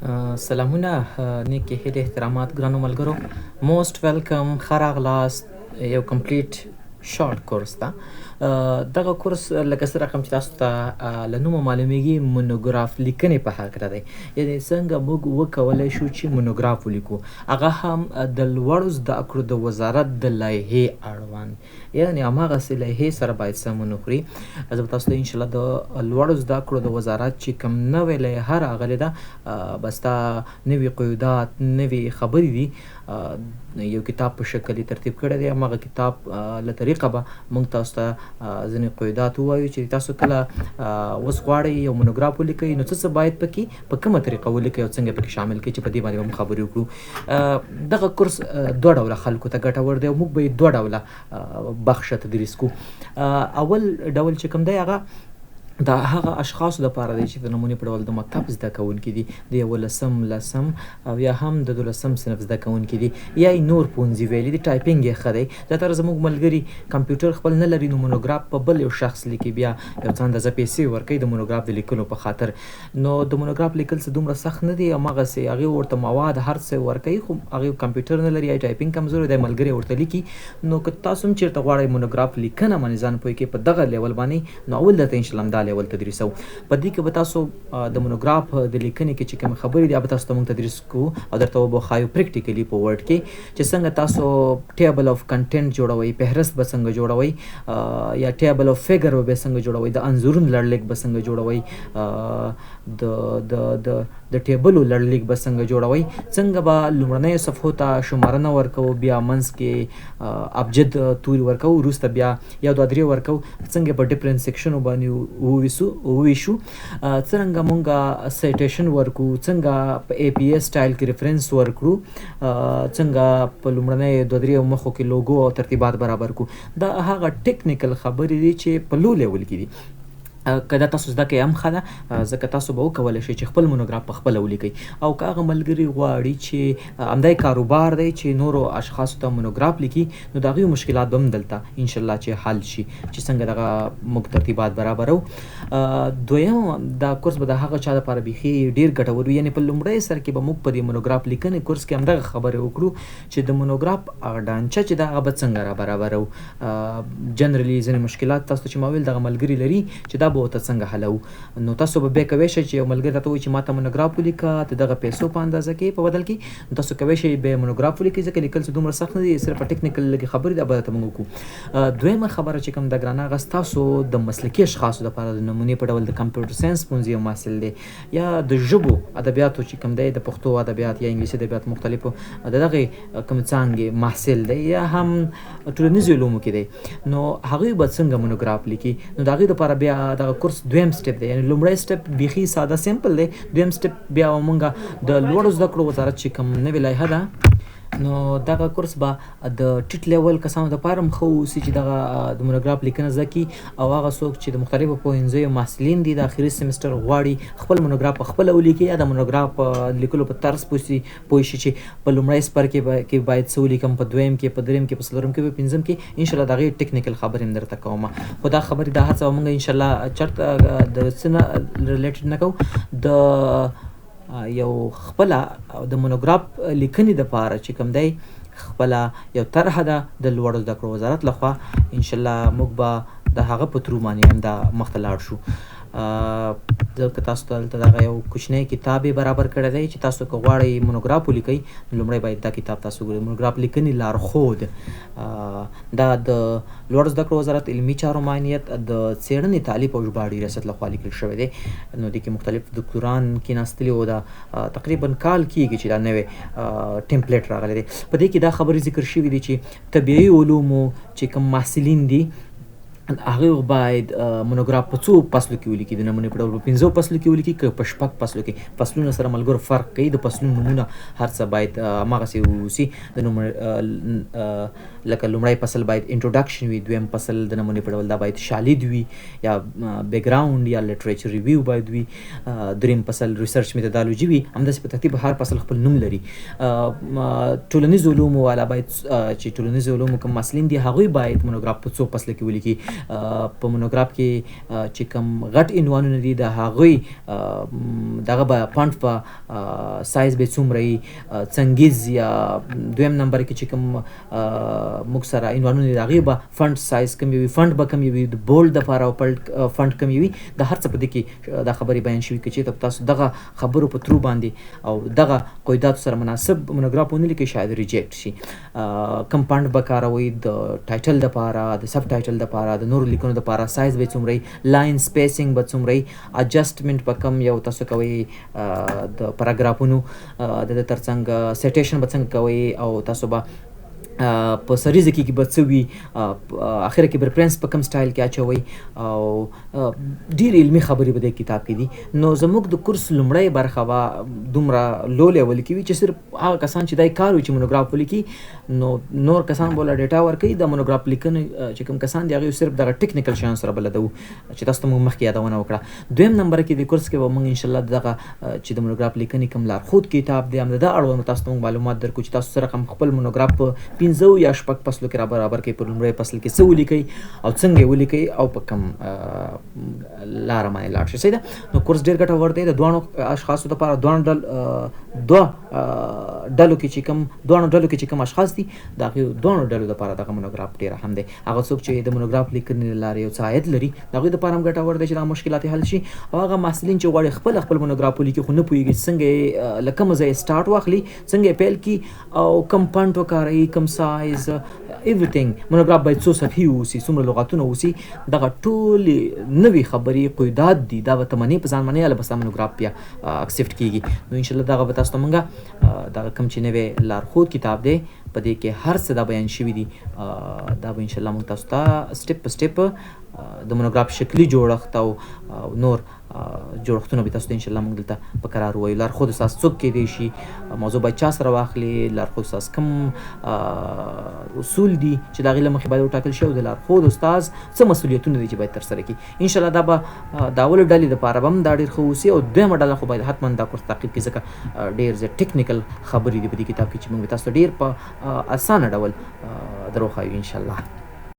سلامونه نیکې هیلې احترامات ګرانو ملګرو موست ویلکم ښه راغلاست یو کمپلیټ شارټ کورس ده دغه کورس لکه څه رقم چې تاسو ته له نومه معلومیږي مونوګراف لیکنې په هکله دی یعنې څنګه موږ وکولی شو چې مونوګراف ولیکو هغه هم د لوړو زده کړو د وزارت د لایحې اړوند یعنې هماغسې لایحې سره باید سمون وخوري زه به تاسو ته انشاءالله د لوړو زده کړو د وزارت چې کوم نوې لایحه راغلې ده بس دا نوي قیودات نوي خبرې دي یو کتاب په شکل یې ترتیب کړی دی هماغه کتاب له طریقه به موږ تاسو ته ځینې قیودات ووایو چې تاسو کله اوس غواړئ یو مونوګراف ولیکئ نو څه باید پکې په کومه طریقه ولیکئ او څنګه پکې شامل کړئ چې په دې باندې به موږ خبرې وکړو دغه کورس دوه ډوله خلکو ته ګټور دی او موږ به یې دوه ډوله بخشه تدریس کوو اول ډول چې کوم دی هغه دا هغه اشخاصو لپاره دی چې د نمونې په ډول د مکتب زده کوونکي دي د یولسم لسم او یا هم د دولسم صنف زده کوونکي دي یا یې نور پونځي ویلي دي ټایپینګ یې ښه دی زیاتره زموږ ملګري کمپیوټر خپل نه لري نو مونوګراف په بل یو شخص لیکي بیا یو څه اندازه پیسې ورکوي د مونوګراف د لیکلو په خاطر نو د مونوګراف لیکل څه دومره سخت نه دی هماغسې هغې ورته مواد هر څه ورکوي خو هغې کمپیوټر نه لري یا ټایپینګ کمزوری دی ملګري ورته لیکي نو که تاسو هم چېرته غواړئ مونوګراف لیکنه باندې ځان پوه کړئ په دغه لیول باندې نو اول درته انشاءالله همدا لیول تدریسوو په دې کې به تاسو د مونوګراف د لیکنې کې چې کوم خبرې دي به تاسو ته موږ تدریس کوو او درته به ښایو پریکټیکلي په ورډ کې چې څنګه تاسو ټیبل اف کنټینټ جوړوئ فهرست به څنګه جوړوئ یا ټیبل اف فیګر به څنګه جوړوئ د انځورونو لړلیک به څنګه جوړوئ د ټیبلو لړلیک به څنګه جوړوئ څنګه به لومړنیو صفحو ته شمارنه ورکوو بیا منځ کې ابجد توري ورکوو وروسته بیا یو دوه درې ورکوو څنګه په ډفرنټ سیکشنو باندې وویشو څرنګه مونږ سایټیشن ورکو څنګه په ای پی ایس سټایل کې ریفرنس ورکړو څنګه په لومړنۍ دوه درې مخو کې لوګو او ترتیبات برابر کړو دا هغه ټیکنیکل خبرې دي چې په لو لیول کې دي که دا تاسو زده کوئ هم ښه ده ځکه تاسو به وکولی شئ چې خپل مونوګراف په خپله ولیکئ او که هغه ملګري غواړي چې همدا یې کاروبار دی چې نورو اشخاصو ته مونوګراف لیکي نو د هغوی مشکلات به هم دلته انشاءالله چې حل شي چې څنګه دغه موږ ترتیبات برابرو دویم دا کورس به د هغه چا لپاره بیخي ډېر ګټور وي یعنې په لومړی سر کې به موږ په دې مونوګراف لیکنې کورس کې همدغه خبرې وکړو چې د مونوګراف هغه ډانچه چې ده هغه به څنګه را برابرو جنرالي ځینې مشکلات تاسو ته چې ما ویل دغه ملګري لري چې دا به ورته څنګه حلوو نو تاسو به بیا کولی شئ چې یو ملګري راته ووایي چې ما ته مونوګراف ولیکه د دغه پیسو په اندازه کې په بدل کې نو تاسو کولی شئ بیا مونوګراف ولیکئ ځکه لیکل څه دومره سخت نه دي صرف ټیکنیکل لږې خبرې دا به درته موږ وکړو دویمه خبره چې کوم ده ګرانه هغه ستاسو د مسلکي اشخاصو لپاره د نمونې په ډول د کمپیوټر ساینس پوهنځي یو محصل دی یا د ژبو ادبیاتو چې کوم دی د پښتو ادبیات یا انګلیسي ادبیات مختلفو د دغې کوم څانګې محصل دی یا هم ټولنیزو علومو کې دی نو هغوی به څنګه مونوګراف لیکي نو د هغوی لپاره بیا دغه کورس دویم سټپ دی یعنې لومړی سټپ بیخي ساده سمپل دی دویم سټپ بیا مونږ د لوړو زده کړو وزارت چې کوم نوې لایحه ده نو دغه کورس به د ټیټ لیول کسانو دپاره هم ښه واوسي چې دغه د مونوګراف لیکنه زده کړي او هغه څوک چې د مختلفو پوهنځیو محصلین دي د اخري سیمسټر غواړي خپل مونوګراف په خپله ولیکي یا د مونوګراف په لیکلو په طرز پوه شي چې په لومړی سپر کې باید څه ولیکم په دویم کې په دریم کې په څلورم کې په پنځم کې انشاءالله د هغې ټیکنیکل خبرې هم درته کوم خو دا خبرې دا هڅه به مونږ انشاءالله چېرته د څه نه ریلیټډ نه کوو د یو خپله د مونوګراف لیکنې دپاره چې کوم دی خپله یو طرحه ده د لوړو زده کړو وزارت لخوا انشاءالله موږ به د هغه په ترو باندې هم دا مخته لاړ شو ځکه تاسو ته دلته دغه یو کوچنی کتاب یې برابر کړی دی چې تاسو که غواړئ مونوګراف ولیکئ نو لومړی باید دا کتاب تاسو وګورئ مونوګراف لیکنې لارښود دا د لوړو زده کړو وزارت علمي چارو معاینیت د څېړنې تعلیف او ژباړې ریاست لخوا لیکل شوی دی نو دې کې مختلف دکتوران کېناستلي او دا تقریبا کال کېږي چې دا نوی ټمپلیټ راغلی دی په دې کې دا خبرې ذکر شوي دي چې طبیعي علومو چې کوم محصلین دي هغوی باید مونوګراف په څو فصلو کې ولیکي د نمونې په ډول په پنځو فصلو کې ولیکي که په شپږ فصلو کې فصلونه سره ملګرو فرق کوي د فصلونو نومونه هر څه باید هماغسې واوسي د لکه لومړی فصل باید انټروډکشن وي دویم فصل د نمونې په ډول دا باید شالید وي یا بیکګراوند یا لټریچر ریویو باید وي دریم فصل ریسرچ میتودالوجي وي همداسې په ترتیب هر فصل خپل نوم لري ټولنیز علومو والا باید چې ټولنیز علومو کوم محصلین دي هغوی باید مونوګراف په څو فصله کې ولیکي په مونوګراف کې چې کوم غټ عنوانونه دي د هغوی دغه به فنټ په سایز به څومره وي، څنګیز یا دویم نمبر کې چې کوم موږ سره عنوانونه دي د هغې به فنټ سایز کم وي، فنټ به کم وي، د بولډ دپاره فنټ کم وي. د هر څه په دې کې دا خبرې بیان شوي که چېرته تاسو دغه خبرو په ترو باندې او دغه قیوداتو سره مناسب مونوګراف ونه لیکئ شاید ریجیکټ شي. کم فنټ به کاروئ د ټایټل دپاره، د سب ټایټل دپاره، د نورو لیکنو دپاره سایز به څومره وي، لاین سپیسینګ به څومره وي، اجسټمنټ به کم یو تاسو کوئ د پاراګرافونو د ده تر څنګ سیټیشن به څنګه کوئ او تاسو به په سریزه کې به څه وي، اخره کې به ریفرنس په کوم سټایل کې اچوئ او ډېر علمي خبرې به د کتاب کې دي. نو زموږ د کورس لومړی برخه به دومره لو لیول کې وي چې صرف هغه کسان چې دا کار وي چې مونوګراف ولیکي، نو نور کسان به له ډیټا ورکوي. د مونوګراف لیکنې چې کوم کسان دي هغوی صرف دغه ټیکنیکل شیان سره بلده وو چې تاسو ته موږ مخکې یادونه وکړه. دویم نمبر کې د کورس کې به موږ انشاءالله دغه چې د مونوګراف لیکنې کوم لارښود کتاب دی همدغه اړوند تاسو ته موږ معلومات درکړو چې تاسو سره خپل مونوګراف په 15 یا شپږ فصلو کې را برابر کړئ. په لومړی فصل کې څه ولیکئ او څنګه یې ولیکئ او په کوم لاره باندې لاړ شئ. صحیح ده. نو کورس ډېر ګټور دی د دواړو اشخاصو دپاره. دوه ډلو کې چې کوم دواړو ډلو کې چې کوم اشخاص دي د هغې دواړو ډلو دپاره دغه مونوګراف ډېر اهم دی. هغه څوک چې د مونوګراف لیکنې له لارې یو څه عاید لري د هغوی دپاره هم ګټور دی چې دغه مشکلات یې حل شي. او هغه محصلین چې غواړي خپل مونوګراف ولیکي خو نه پوهېږي څنګه یې له کومه ځایه سټارټ واخلي، څنګه یې پیل کړي او کوم فنټ وکاروي، کوم سایز، everything. مونوګراف باید څو صفحې اوسي، څومره لغتونه اوسي، دغه ټولې نوې خبرې قیودات دي دا به ته منې په ځان منې هله به ستا مونوګراف بیا اکسپټ کېږي. نو انشاءالله دغه به تاسو ته موږ دغه کوم چې نوی لارښود کتاب دی په دې کې هر څه دا بیان شوي دي. دا به انشاءالله موږ تاسو ته سټپ په سټپ د مونوګراف شکلي جوړښت او نور جوړښتونه به تاسو ته انشاءالله موږ دلته په قرار ووایو. لارښود استاد څوک کیدی شي، موضوع باید چا سره واخلي، لارښود استاد کوم اصول دي چې د هغې له مخې باید وټاکل شي او د لارښود استاد څه مسؤلیتونه دي چې باید ترسره کړي. انشاءالله دا به د اولو ډلې دپاره به هم دا ډېر ښه اوسي او دویمه ډله خو باید حتما دا کورس تعقیب کړي ځکه ډېر زیات ټیکنیکل خبرې دي په دې کتاب کې چې موږ به تاسو ته ډېر په اسانه ډول در وښایو انشاءالله.